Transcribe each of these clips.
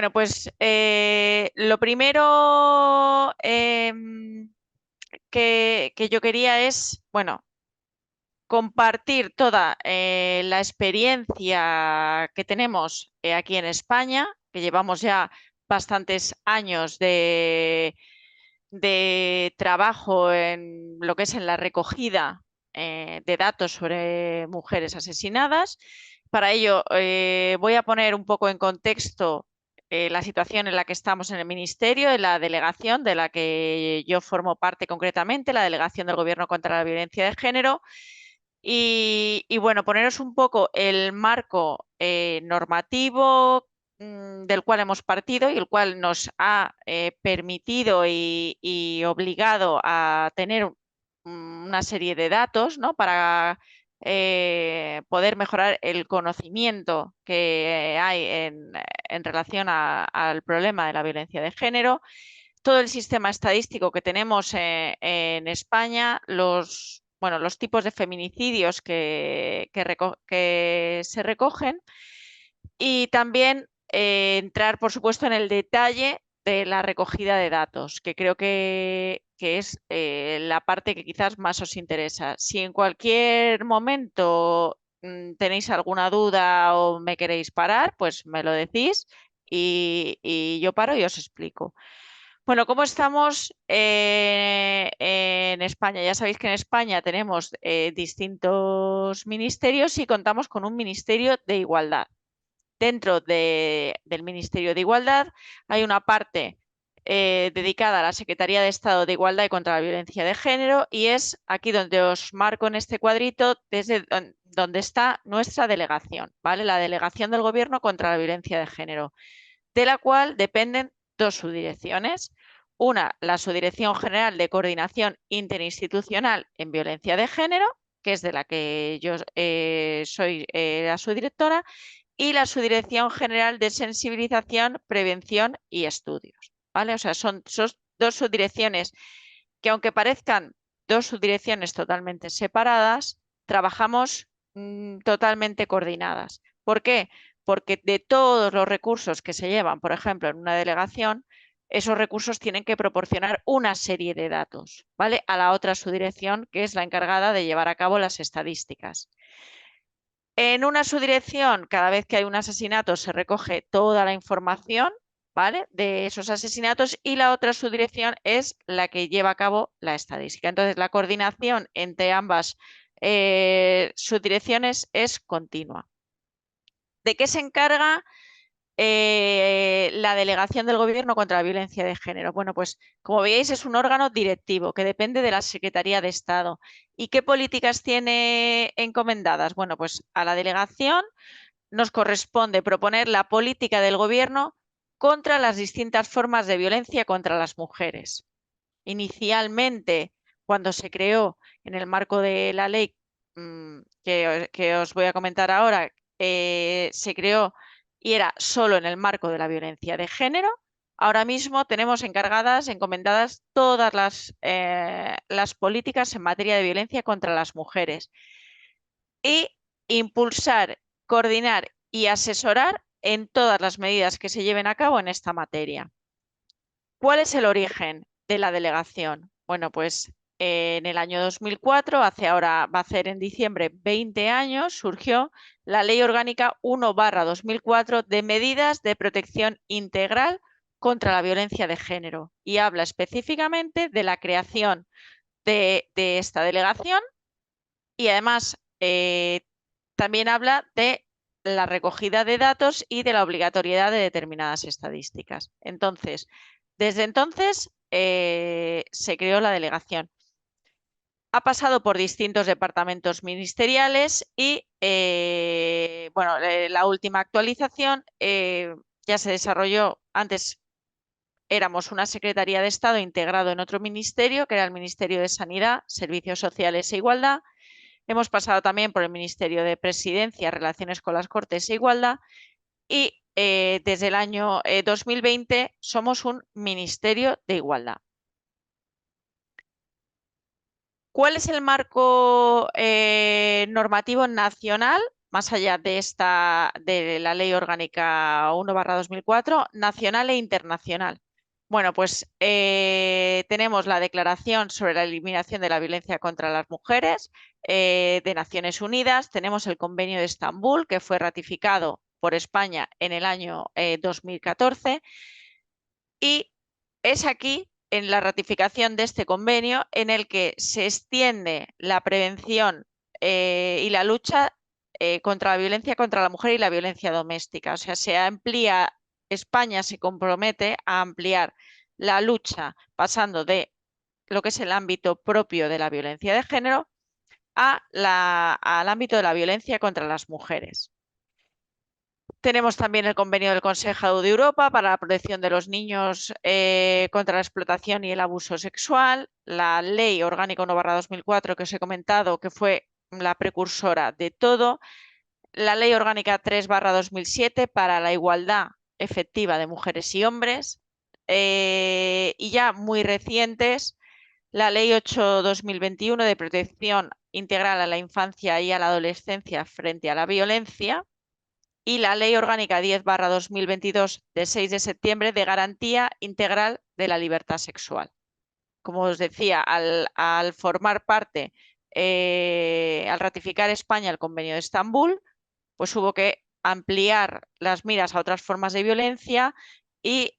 Bueno, pues lo primero que yo quería es, bueno, compartir toda la experiencia que tenemos aquí en España, que llevamos ya bastantes años de trabajo en lo que es en la recogida de datos sobre mujeres asesinadas. Para ello, voy a poner un poco en contexto la situación en la que estamos en el Ministerio, en la delegación de la que yo formo parte concretamente, la Delegación del Gobierno contra la Violencia de Género. Y bueno, poneros un poco el marco normativo del cual hemos partido y el cual nos ha permitido y obligado a tener una serie de datos, ¿no? Para poder mejorar el conocimiento que hay en relación al problema de la violencia de género. Todo el sistema estadístico que tenemos en España, bueno, los tipos de feminicidios que se recogen y también entrar, por supuesto, en el detalle de la recogida de datos, que creo que es la parte que quizás más os interesa. Si en cualquier momento tenéis alguna duda o me queréis parar, pues me lo decís y yo paro y os explico. Bueno, ¿cómo estamos en España? Ya sabéis que en España tenemos distintos ministerios y contamos con un Ministerio de Igualdad. Dentro del Ministerio de Igualdad hay una parte dedicada a la Secretaría de Estado de Igualdad y contra la Violencia de Género y es aquí donde os marco en este cuadrito desde donde está nuestra delegación, ¿vale? La Delegación del Gobierno contra la Violencia de Género, de la cual dependen dos subdirecciones. Una, la Subdirección General de Coordinación Interinstitucional en Violencia de Género, que es de la que yo soy la subdirectora, y la Subdirección General de Sensibilización, Prevención y Estudios. ¿Vale? O sea, son dos subdirecciones que, aunque parezcan dos subdirecciones totalmente separadas, trabajamos totalmente coordinadas. ¿Por qué? Porque de todos los recursos que se llevan, por ejemplo, en una delegación, esos recursos tienen que proporcionar una serie de datos, ¿vale? A la otra subdirección, que es la encargada de llevar a cabo las estadísticas. En una subdirección, cada vez que hay un asesinato, se recoge toda la información, ¿vale? De esos asesinatos y la otra subdirección es la que lleva a cabo la estadística. Entonces, la coordinación entre ambas subdirecciones es continua. ¿De qué se encarga la Delegación del Gobierno contra la Violencia de Género? Bueno, pues como veis es un órgano directivo que depende de la Secretaría de Estado. ¿Y qué políticas tiene encomendadas? Bueno, pues a la delegación nos corresponde proponer la política del Gobierno contra las distintas formas de violencia contra las mujeres. Inicialmente, cuando se creó en el marco de la ley que os voy a comentar ahora, se creó y era solo en el marco de la violencia de género. Ahora mismo tenemos encomendadas todas las políticas en materia de violencia contra las mujeres y impulsar, coordinar y asesorar en todas las medidas que se lleven a cabo en esta materia. ¿Cuál es el origen de la delegación? Bueno, pues en el año 2004, va a hacer en diciembre 20 años, surgió la Ley Orgánica 1/2004 de medidas de protección integral contra la violencia de género y habla específicamente de la creación de esta delegación y además también habla de la recogida de datos y de la obligatoriedad de determinadas estadísticas. Entonces, desde entonces se creó la delegación. Ha pasado por distintos departamentos ministeriales y, bueno, la última actualización ya se desarrolló. Antes éramos una Secretaría de Estado integrado en otro ministerio, que era el Ministerio de Sanidad, Servicios Sociales e Igualdad. Hemos pasado también por el Ministerio de Presidencia, Relaciones con las Cortes e Igualdad y desde el año 2020 somos un Ministerio de Igualdad. ¿Cuál es el marco normativo nacional más allá de la Ley Orgánica 1/2004, nacional e internacional. Bueno, pues tenemos la Declaración sobre la Eliminación de la Violencia contra las Mujeres de Naciones Unidas, tenemos el Convenio de Estambul, que fue ratificado por España en el año 2014, y es aquí, en la ratificación de este convenio, en el que se extiende la prevención y la lucha contra la violencia contra la mujer y la violencia doméstica. O sea, España se compromete a ampliar la lucha pasando de lo que es el ámbito propio de la violencia de género al ámbito de la violencia contra las mujeres. Tenemos también el convenio del Consejo de Europa para la protección de los niños contra la explotación y el abuso sexual, la Ley Orgánica 1/2004 que os he comentado, que fue la precursora de todo, la Ley Orgánica 3/2007 para la igualdad efectiva de mujeres y hombres, y ya muy recientes, la Ley 8/2021 de protección integral a la infancia y a la adolescencia frente a la violencia, y la Ley Orgánica 10/2022 de 6 de septiembre de garantía integral de la libertad sexual. Como os decía, al formar parte, al ratificar España el Convenio de Estambul, pues hubo que ampliar las miras a otras formas de violencia y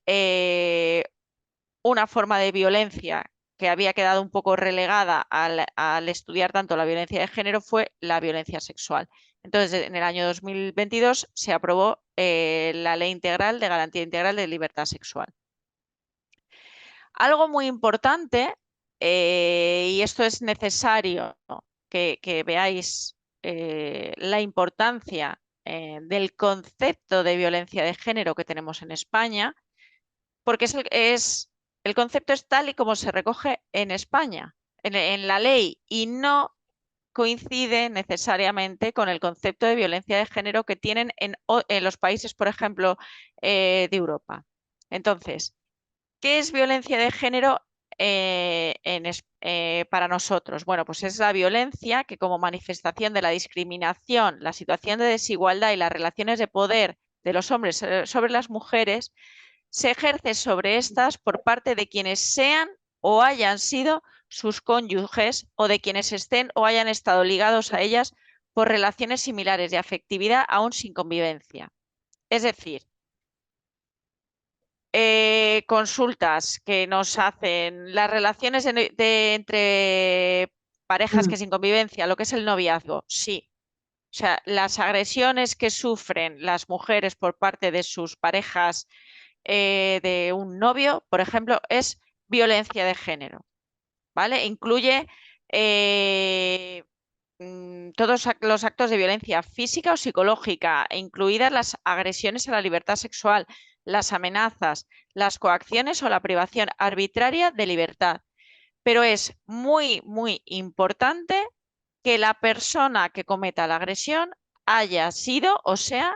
una forma de violencia que había quedado un poco relegada al estudiar tanto la violencia de género fue la violencia sexual. Entonces, en el año 2022 se aprobó la Ley Integral de Garantía Integral de Libertad Sexual. Algo muy importante, y esto es necesario que veáis la importancia del concepto de violencia de género que tenemos en España, porque el concepto es tal y como se recoge en España, en la ley, y no coincide necesariamente con el concepto de violencia de género que tienen en los países, por ejemplo, de Europa. Entonces, ¿qué es violencia de género para nosotros? Bueno, pues es la violencia que, como manifestación de la discriminación, la situación de desigualdad y las relaciones de poder de los hombres sobre las mujeres, se ejerce sobre estas por parte de quienes sean o hayan sido sus cónyuges o de quienes estén o hayan estado ligados a ellas por relaciones similares de afectividad aún sin convivencia. Es decir, consultas que nos hacen las relaciones entre parejas que sin convivencia, lo que es el noviazgo, sí. O sea, las agresiones que sufren las mujeres por parte de sus parejas de un novio, por ejemplo, es violencia de género, ¿vale? Incluye todos los actos de violencia física o psicológica, incluidas las agresiones a la libertad sexual, las amenazas, las coacciones o la privación arbitraria de libertad. Pero es muy, muy importante que la persona que cometa la agresión haya sido o sea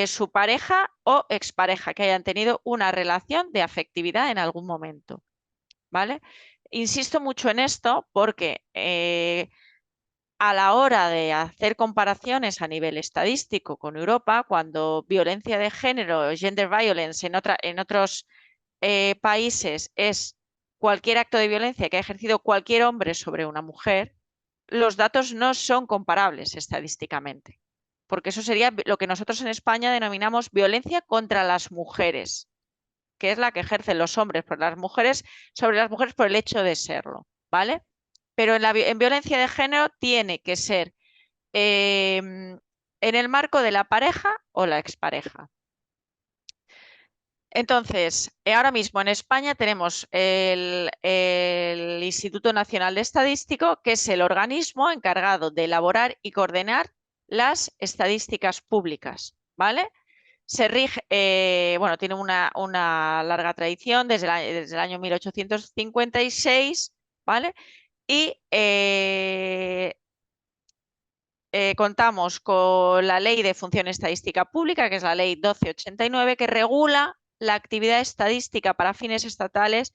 su pareja o expareja, que hayan tenido una relación de afectividad en algún momento, ¿vale? Insisto mucho en esto porque a la hora de hacer comparaciones a nivel estadístico con Europa, cuando violencia de género, gender violence en otros países es cualquier acto de violencia que ha ejercido cualquier hombre sobre una mujer, los datos no son comparables estadísticamente, porque eso sería lo que nosotros en España denominamos violencia contra las mujeres, que es la que ejercen los hombres por las mujeres sobre las mujeres por el hecho de serlo, ¿vale? Pero en violencia de género tiene que ser en el marco de la pareja o la expareja. Entonces, ahora mismo en España tenemos el Instituto Nacional de Estadístico, que es el organismo encargado de elaborar y coordinar las estadísticas públicas, ¿vale? Se rige, bueno, tiene una larga tradición desde el año 1856, ¿vale? Y contamos con la Ley de Función Estadística Pública, que es la Ley 1289, que regula la actividad estadística para fines estatales,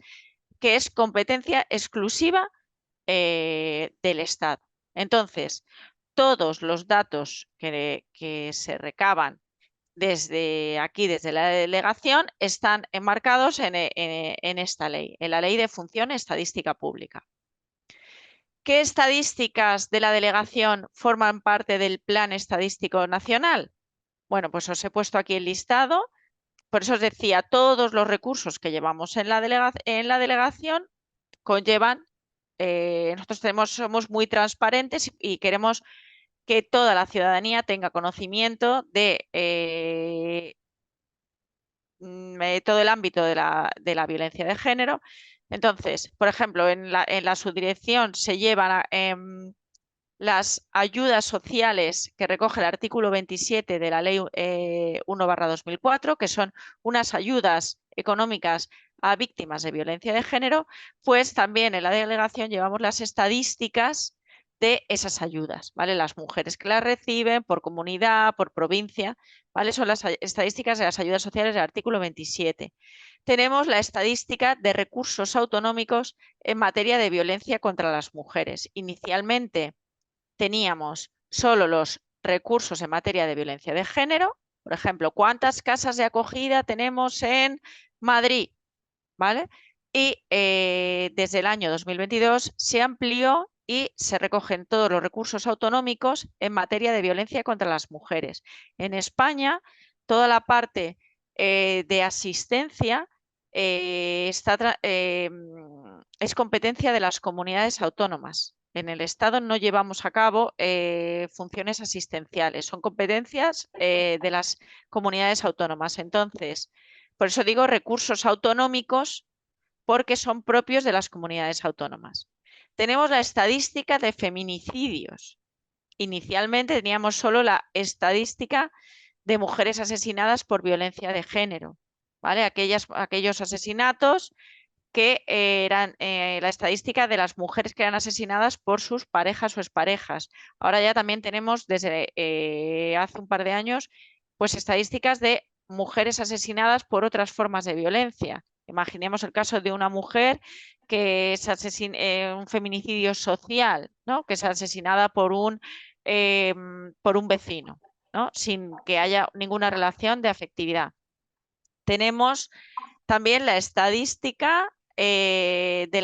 que es competencia exclusiva del Estado. Entonces, todos los datos que se recaban desde aquí, desde la delegación, están enmarcados en esta ley, en la Ley de Función Estadística Pública. ¿Qué estadísticas de la delegación forman parte del Plan Estadístico Nacional? Bueno, pues os he puesto aquí el listado. Por eso os decía, todos los recursos que llevamos en la delegación conllevan, nosotros somos muy transparentes y queremos que toda la ciudadanía tenga conocimiento de todo el ámbito de la violencia de género. Entonces, por ejemplo, en la subdirección se llevan las ayudas sociales que recoge el artículo 27 de la Ley 1/2004, que son unas ayudas económicas a víctimas de violencia de género, pues también en la delegación llevamos las estadísticas de esas ayudas, ¿vale? Las mujeres que las reciben por comunidad, por provincia, ¿vale? Son las estadísticas de las ayudas sociales del artículo 27. Tenemos la estadística de recursos autonómicos en materia de violencia contra las mujeres. Inicialmente teníamos solo los recursos en materia de violencia de género. Por ejemplo, ¿cuántas casas de acogida tenemos en Madrid? ¿Vale? Y desde el año 2022 se amplió y se recogen todos los recursos autonómicos en materia de violencia contra las mujeres. En España, toda la parte de asistencia es competencia de las comunidades autónomas. En el Estado no llevamos a cabo funciones asistenciales, son competencias de las comunidades autónomas. Entonces, por eso digo recursos autonómicos, porque son propios de las comunidades autónomas. Tenemos la estadística de feminicidios. Inicialmente teníamos solo la estadística de mujeres asesinadas por violencia de género, ¿vale? Aquellos asesinatos que eran la estadística de las mujeres que eran asesinadas por sus parejas o exparejas. Ahora ya también tenemos desde hace un par de años pues estadísticas de mujeres asesinadas por otras formas de violencia. Imaginemos el caso de una mujer que es un feminicidio social, ¿no? Que es asesinada por un vecino, ¿no? Sin que haya ninguna relación de afectividad. Tenemos también la estadística de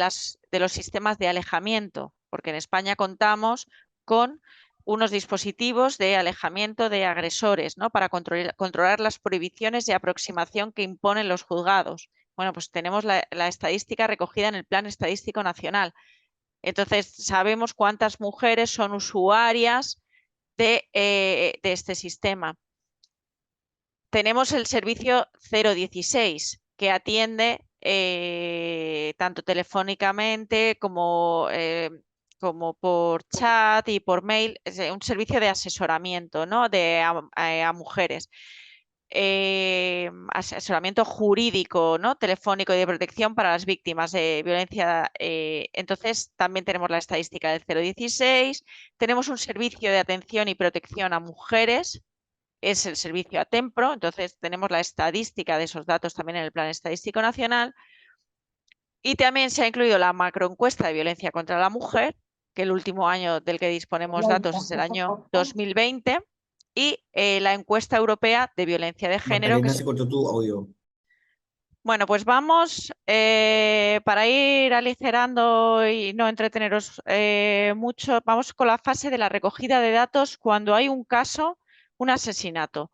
los sistemas de alejamiento, porque en España contamos con unos dispositivos de alejamiento de agresores, ¿no? Para controlar las prohibiciones de aproximación que imponen los juzgados. Bueno, pues tenemos la estadística recogida en el Plan Estadístico Nacional. Entonces, sabemos cuántas mujeres son usuarias de este sistema. Tenemos el servicio 016, que atiende tanto telefónicamente como por chat y por mail. Es un servicio de asesoramiento, ¿no? a mujeres. Asesoramiento jurídico, ¿no? Telefónico y de protección para las víctimas de violencia. Entonces, también tenemos la estadística del 016. Tenemos un servicio de atención y protección a mujeres, es el servicio ATEMPRO. Entonces tenemos la estadística de esos datos también en el Plan Estadístico Nacional. Y también se ha incluido la macroencuesta de violencia contra la mujer, que el último año del que disponemos datos es el año 2020, y la encuesta europea de violencia de género. Magdalena, se cortó tu audio. Bueno, pues vamos, para ir aligerando y no entreteneros mucho, vamos con la fase de la recogida de datos cuando hay un caso, un asesinato.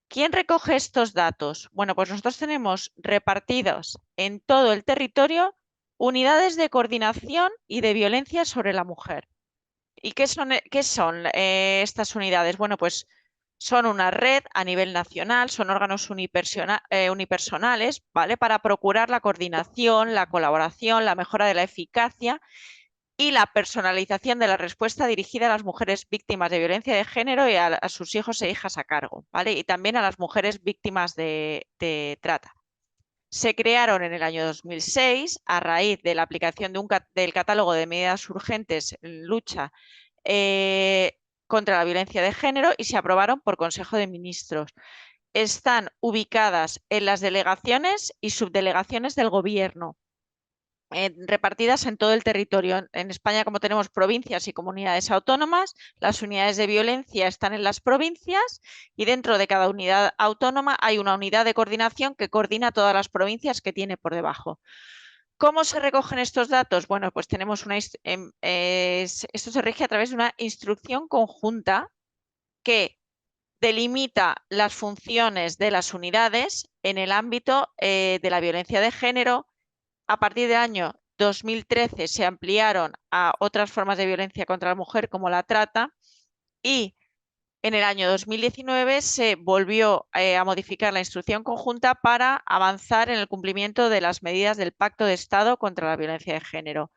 ¿Quién recoge estos datos? Bueno, pues nosotros tenemos repartidos en todo el territorio unidades de coordinación y de violencia sobre la mujer. ¿Y qué son estas unidades? Bueno, pues son una red a nivel nacional, son órganos unipersonales, ¿vale? Para procurar la coordinación, la colaboración, la mejora de la eficacia y la personalización de la respuesta dirigida a las mujeres víctimas de violencia de género y a sus hijos e hijas a cargo, ¿vale? Y también a las mujeres víctimas de trata. Se crearon en el año 2006 a raíz de la aplicación del catálogo de medidas urgentes en lucha contra la violencia de género y se aprobaron por Consejo de Ministros. Están ubicadas en las delegaciones y subdelegaciones del Gobierno. repartidas en todo el territorio. En España, como tenemos provincias y comunidades autónomas, las unidades de violencia están en las provincias y dentro de cada unidad autónoma hay una unidad de coordinación que coordina todas las provincias que tiene por debajo. ¿Cómo se recogen estos datos? Bueno, pues tenemos esto se rige a través de una instrucción conjunta que delimita las funciones de las unidades en el ámbito de la violencia de género. A partir del año 2013 se ampliaron a otras formas de violencia contra la mujer como la trata y en el año 2019 se volvió a modificar la instrucción conjunta para avanzar en el cumplimiento de las medidas del Pacto de Estado contra la violencia de género.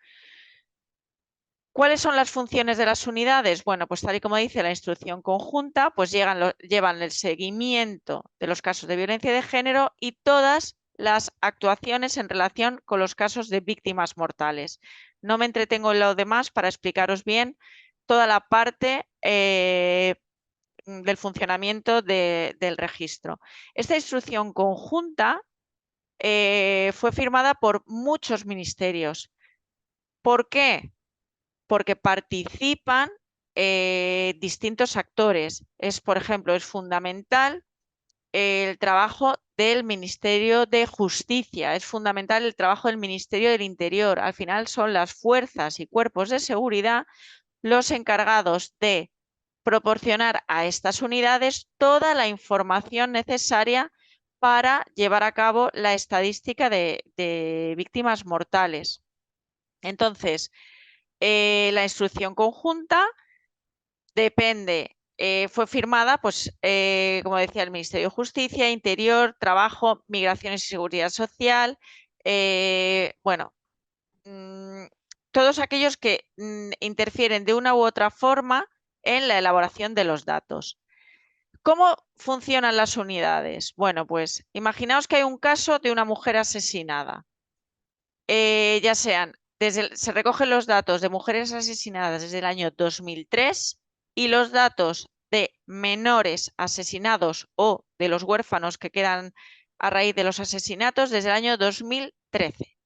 ¿Cuáles son las funciones de las unidades? Bueno, pues tal y como dice la instrucción conjunta, pues llevan el seguimiento de los casos de violencia de género y todas las actuaciones en relación con los casos de víctimas mortales. No me entretengo en lo demás para explicaros bien toda la parte del funcionamiento del registro. Esta instrucción conjunta fue firmada por muchos ministerios. ¿Por qué? Porque participan distintos actores. Por ejemplo, es fundamental el trabajo del Ministerio de Justicia, es fundamental el trabajo del Ministerio del Interior. Al final son las fuerzas y cuerpos de seguridad los encargados de proporcionar a estas unidades toda la información necesaria para llevar a cabo la estadística de víctimas mortales. Entonces, la instrucción conjunta depende, fue firmada, pues, como decía, el Ministerio de Justicia, Interior, Trabajo, Migraciones y Seguridad Social, bueno, todos aquellos que interfieren de una u otra forma en la elaboración de los datos. ¿Cómo funcionan las unidades? Bueno, pues imaginaos que hay un caso de una mujer asesinada. Ya sean, se recogen los datos de mujeres asesinadas desde el año 2003 y los datos de menores asesinados o de los huérfanos que quedan a raíz de los asesinatos desde el año 2013.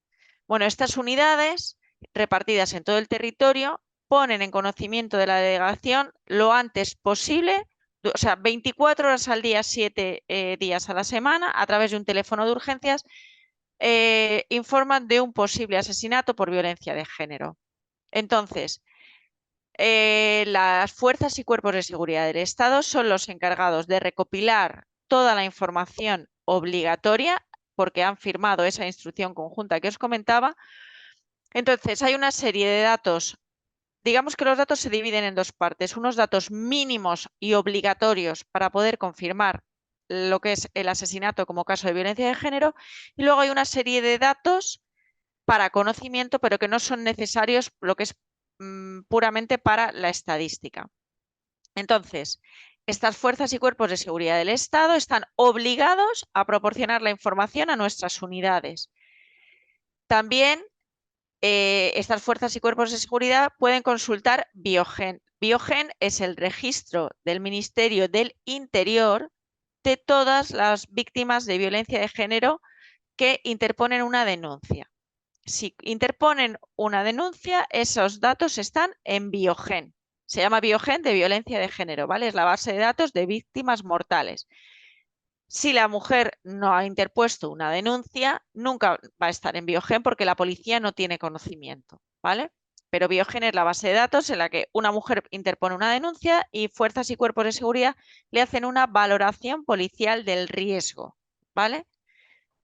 Bueno, estas unidades repartidas en todo el territorio ponen en conocimiento de la delegación lo antes posible, o sea, 24 horas al día, 7 días a la semana, a través de un teléfono de urgencias, informan de un posible asesinato por violencia de género. Entonces, las fuerzas y cuerpos de seguridad del Estado son los encargados de recopilar toda la información obligatoria, porque han firmado esa instrucción conjunta que os comentaba. Entonces, hay una serie de datos. Digamos que los datos se dividen en dos partes, unos datos mínimos y obligatorios para poder confirmar lo que es el asesinato como caso de violencia de género, y luego hay una serie de datos para conocimiento, pero que no son necesarios, lo que es puramente para la estadística. Entonces, estas fuerzas y cuerpos de seguridad del Estado están obligados a proporcionar la información a nuestras unidades. También estas fuerzas y cuerpos de seguridad pueden consultar Biogen. Biogen es el registro del Ministerio del Interior de todas las víctimas de violencia de género que interponen una denuncia. Si interponen una denuncia, esos datos están en Biogen. Se llama Biogen de violencia de género, ¿vale? Es la base de datos de víctimas mortales. Si la mujer no ha interpuesto una denuncia, nunca va a estar en Biogen porque la policía no tiene conocimiento, ¿vale? Pero Biogen es la base de datos en la que una mujer interpone una denuncia y fuerzas y cuerpos de seguridad le hacen una valoración policial del riesgo, ¿vale?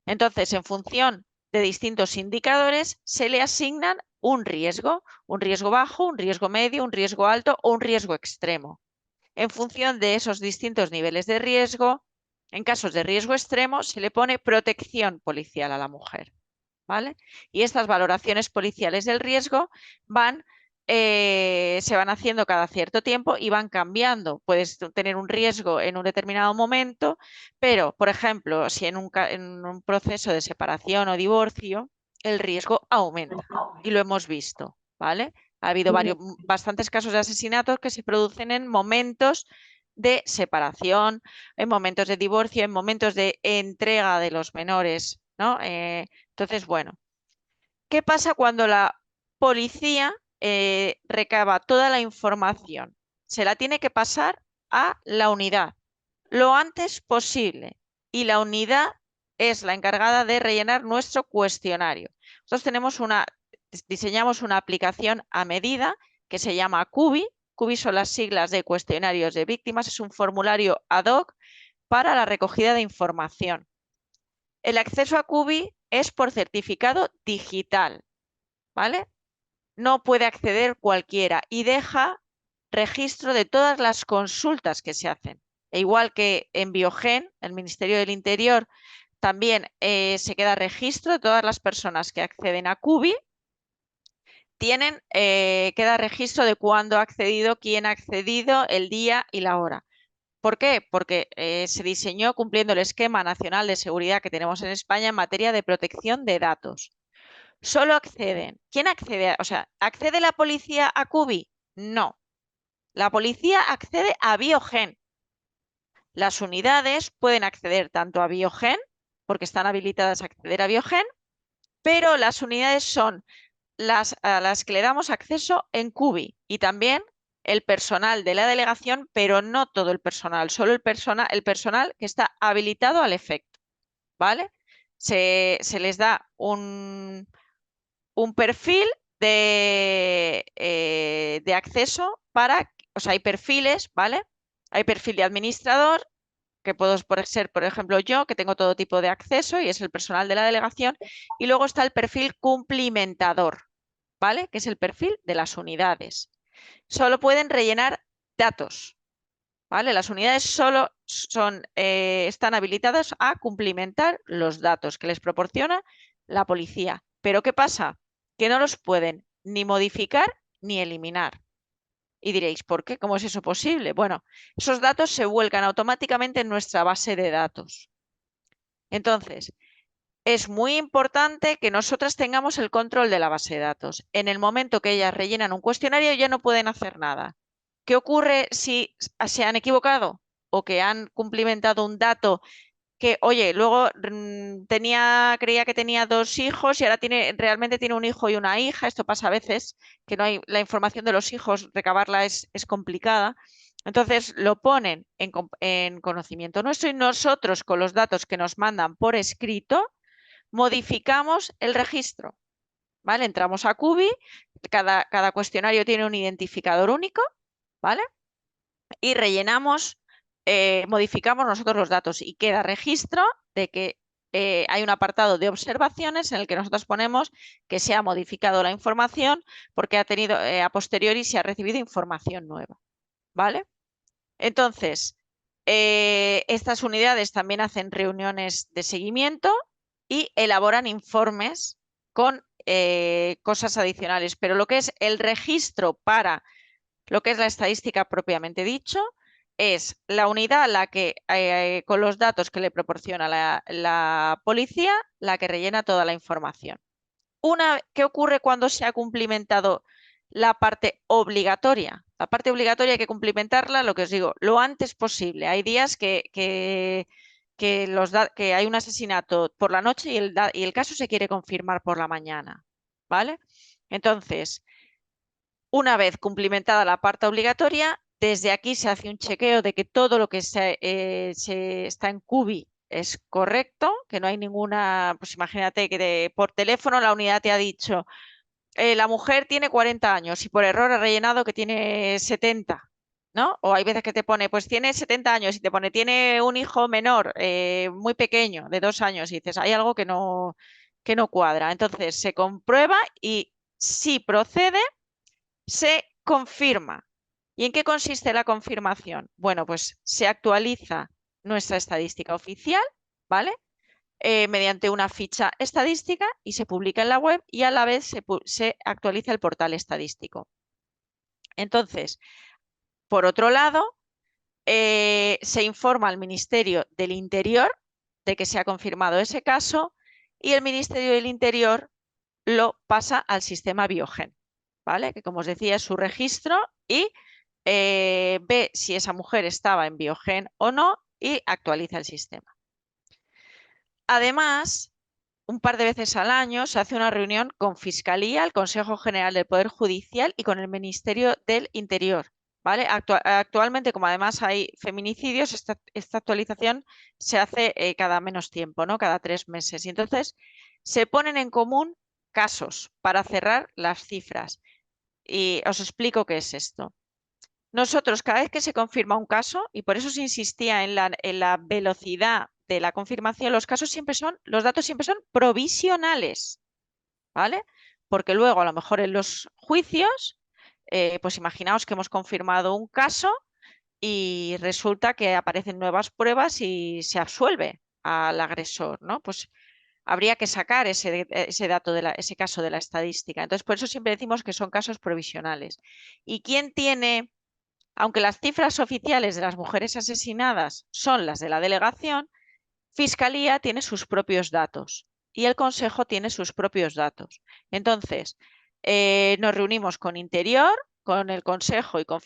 Entonces, en función de distintos indicadores, se le asignan un riesgo bajo, un riesgo medio, un riesgo alto o un riesgo extremo. En función de esos distintos niveles de riesgo, en casos de riesgo extremo, se le pone protección policial a la mujer, ¿vale? Y estas valoraciones policiales del riesgo se van haciendo cada cierto tiempo y van cambiando. Puedes tener un riesgo en un determinado momento, pero, por ejemplo, si en un proceso de separación o divorcio, el riesgo aumenta y lo hemos visto, ¿vale? Ha habido bastantes casos de asesinatos que se producen en momentos de separación, en momentos de divorcio, en momentos de entrega de los menores, ¿no? Entonces, bueno, ¿Qué pasa cuando la policía recaba toda la información? Se la tiene que pasar a la unidad lo antes posible y la unidad es la encargada de rellenar nuestro cuestionario. Nosotros diseñamos una aplicación a medida que se llama CUBI. CUBI son las siglas de cuestionarios de víctimas, es un formulario ad hoc para la recogida de información. El acceso a CUBI es por certificado digital, ¿vale? No puede acceder cualquiera y deja registro de todas las consultas que se hacen. E igual que en Biogen, el Ministerio del Interior, también se queda registro de todas las personas que acceden a CUBI, queda registro de cuándo ha accedido, quién ha accedido, el día y la hora. ¿Por qué? Porque se diseñó cumpliendo el esquema nacional de seguridad que tenemos en España en materia de protección de datos. Solo acceden. ¿Quién accede? O sea, ¿accede la policía a CUBI? No. La policía accede a Biogen. Las unidades pueden acceder tanto a Biogen, porque están habilitadas a acceder a Biogen, pero las unidades son a las que le damos acceso en CUBI y también el personal de la delegación, pero no todo el personal, solo el personal que está habilitado al efecto, ¿vale? Se les da un perfil de acceso o sea, hay perfiles, ¿vale? Hay perfil de administrador, que puedo ser, por ejemplo, yo, que tengo todo tipo de acceso y es el personal de la delegación, y luego está el perfil cumplimentador, ¿vale? Que es el perfil de las unidades. Solo pueden rellenar datos, ¿vale? Las unidades solo están habilitadas a cumplimentar los datos que les proporciona la policía. ¿Pero qué pasa? Que no los pueden ni modificar ni eliminar. Y diréis, ¿por qué? ¿Cómo es eso posible? Bueno, esos datos se vuelcan automáticamente en nuestra base de datos. Entonces, es muy importante que nosotras tengamos el control de la base de datos. En el momento que ellas rellenan un cuestionario ya no pueden hacer nada. ¿Qué ocurre si se han equivocado o que han cumplimentado un dato que, oye, luego creía que tenía 2 hijos y ahora realmente tiene un hijo y una hija? Esto pasa a veces, que no hay la información de los hijos, recabarla es complicada. Entonces lo ponen en conocimiento nuestro y nosotros con los datos que nos mandan por escrito modificamos el registro, ¿vale? Entramos a CUBI, cada cuestionario tiene un identificador único, ¿vale? Y modificamos nosotros los datos y queda registro de que hay un apartado de observaciones en el que nosotros ponemos que se ha modificado la información porque a posteriori se ha recibido información nueva, ¿vale? Entonces, estas unidades también hacen reuniones de seguimiento y elaboran informes con cosas adicionales, pero lo que es el registro para lo que es la estadística propiamente dicho, es la unidad con los datos que le proporciona la policía, la que rellena toda la información. ¿Qué ocurre cuando se ha cumplimentado la parte obligatoria? La parte obligatoria hay que cumplimentarla, lo que os digo, lo antes posible. Hay días que hay un asesinato por la noche y el caso se quiere confirmar por la mañana, ¿vale? Entonces, una vez cumplimentada la parte obligatoria, desde aquí se hace un chequeo de que todo lo que está en CUBI es correcto, que no hay ninguna, pues imagínate que por teléfono la unidad te ha dicho, la mujer tiene 40 años y por error ha rellenado que tiene 70, ¿no? O hay veces que te pone, pues tiene 70 años y te pone, tiene un hijo menor, muy pequeño, de 2 años, y dices, hay algo que no cuadra. Entonces se comprueba y si procede, se confirma. ¿Y en qué consiste la confirmación? Bueno, pues se actualiza nuestra estadística oficial, ¿vale? Mediante una ficha estadística y se publica en la web y a la vez se actualiza el portal estadístico. Entonces, por otro lado, se informa al Ministerio del Interior de que se ha confirmado ese caso y el Ministerio del Interior lo pasa al sistema Biogen, ¿vale? Que como os decía es su registro y ve si esa mujer estaba en Biogen o no y actualiza el sistema. Además, un par de veces al año se hace una reunión con Fiscalía, el Consejo General del Poder Judicial y con el Ministerio del Interior. ¿Vale? Actualmente, como además hay feminicidios, esta actualización se hace cada menos tiempo, ¿no? Cada 3 meses. Y entonces se ponen en común casos para cerrar las cifras. Y os explico qué es esto. Nosotros, cada vez que se confirma un caso, y por eso se insistía en la velocidad de la confirmación, los datos siempre son provisionales, ¿vale? Porque luego, a lo mejor en los juicios, pues imaginaos que hemos confirmado un caso y resulta que aparecen nuevas pruebas y se absuelve al agresor, ¿no? Pues habría que sacar ese dato ese caso de la estadística. Entonces, por eso siempre decimos que son casos provisionales. ¿Y quién tiene, aunque las cifras oficiales de las mujeres asesinadas son las de la delegación, Fiscalía tiene sus propios datos y el Consejo tiene sus propios datos? Entonces, nos reunimos con Interior, con el Consejo y con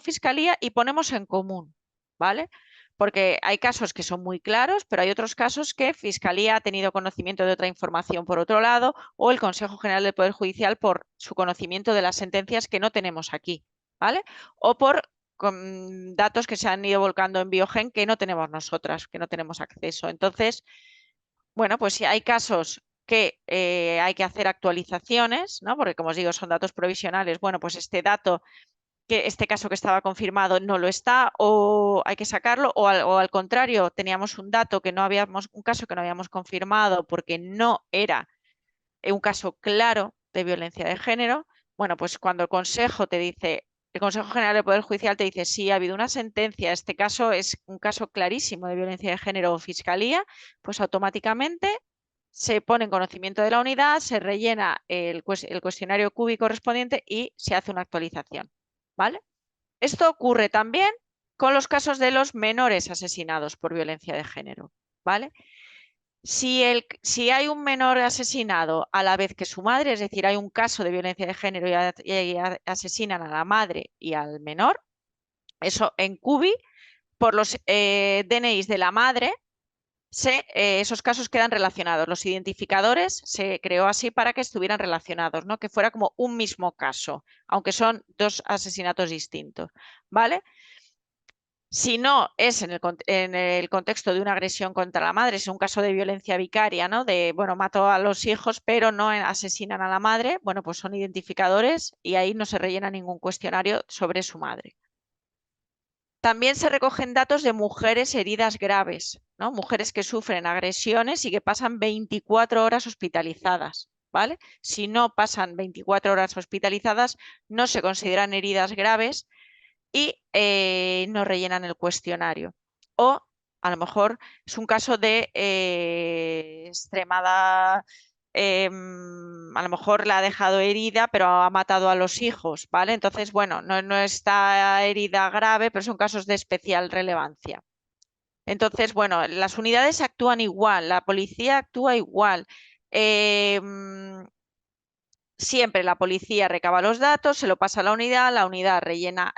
Fiscalía y ponemos en común, ¿vale? Porque hay casos que son muy claros, pero hay otros casos que Fiscalía ha tenido conocimiento de otra información por otro lado, o el Consejo General del Poder Judicial por su conocimiento de las sentencias que no tenemos aquí, ¿vale? O por con datos que se han ido volcando en Biogen que no tenemos nosotras, que no tenemos acceso. Entonces, bueno, pues si hay casos que hay que hacer actualizaciones, ¿no? Porque como os digo, son datos provisionales. Bueno, pues este caso que estaba confirmado no lo está, o hay que sacarlo, o al contrario, teníamos un caso que no habíamos confirmado porque no era un caso claro de violencia de género. Bueno, pues cuando el Consejo General del Poder Judicial te dice, sí, ha habido una sentencia, este caso es un caso clarísimo de violencia de género o fiscalía, pues automáticamente se pone en conocimiento de la unidad, se rellena el cuestionario CUBI correspondiente y se hace una actualización, ¿vale? Esto ocurre también con los casos de los menores asesinados por violencia de género, ¿vale? Si hay un menor asesinado a la vez que su madre, es decir, hay un caso de violencia de género y asesinan a la madre y al menor, eso en CUBI, por los DNIs de la madre, esos casos quedan relacionados. Los identificadores se creó así para que estuvieran relacionados, ¿no? Que fuera como un mismo caso, aunque son dos asesinatos distintos, ¿vale? Si no es en el contexto de una agresión contra la madre, es un caso de violencia vicaria, ¿no? De, bueno, mató a los hijos, pero no asesinan a la madre, bueno, pues son identificadores y ahí no se rellena ningún cuestionario sobre su madre. También se recogen datos de mujeres heridas graves, ¿no? Mujeres que sufren agresiones y que pasan 24 horas hospitalizadas, ¿vale? Si no pasan 24 horas hospitalizadas, no se consideran heridas graves y no rellenan el cuestionario. O a lo mejor es un caso de extremada, a lo mejor la ha dejado herida, pero ha matado a los hijos, ¿vale? Entonces, bueno, no está herida grave, pero son casos de especial relevancia. Entonces, bueno, las unidades actúan igual, la policía actúa igual. Siempre la policía recaba los datos, se lo pasa a la unidad rellena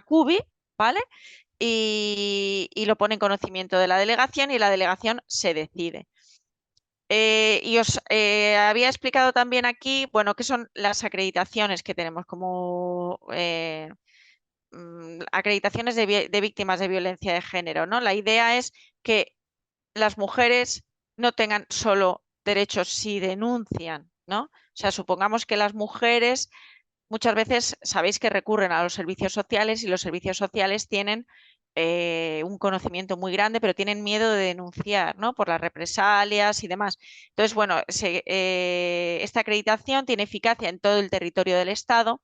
CUBI, ¿vale? Y lo pone en conocimiento de la delegación y la delegación se decide. Y os había explicado también aquí, bueno, qué son las acreditaciones que tenemos como acreditaciones de víctimas de violencia de género, ¿no? La idea es que las mujeres no tengan solo derechos si denuncian, ¿no? O sea, supongamos que las mujeres muchas veces sabéis que recurren a los servicios sociales y los servicios sociales tienen un conocimiento muy grande, pero tienen miedo de denunciar, ¿no? Por las represalias y demás. Entonces, bueno, esta acreditación tiene eficacia en todo el territorio del Estado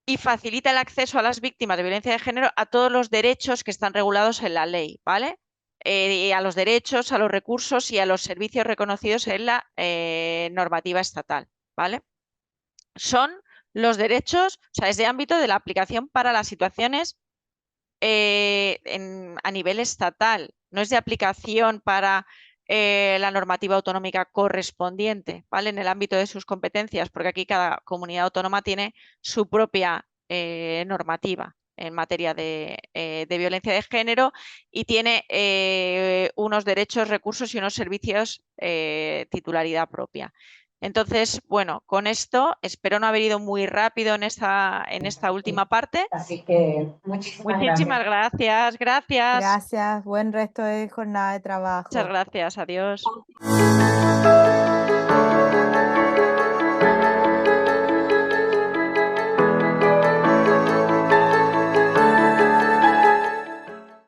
y facilita el acceso a las víctimas de violencia de género a todos los derechos que están regulados en la ley, ¿vale? A los derechos, a los recursos y a los servicios reconocidos en la normativa estatal, ¿vale? Son los derechos, o sea, es de ámbito de la aplicación para las situaciones a nivel estatal, no es de aplicación para la normativa autonómica correspondiente, ¿vale? En el ámbito de sus competencias, porque aquí cada comunidad autónoma tiene su propia normativa, en materia de violencia de género y tiene unos derechos, recursos y unos servicios titularidad propia. Entonces, bueno, con esto espero no haber ido muy rápido en esta última parte. Así que muchísimas gracias. Muchísimas gracias, gracias. Gracias, buen resto de jornada de Muchas trabajo. gracias, adiós.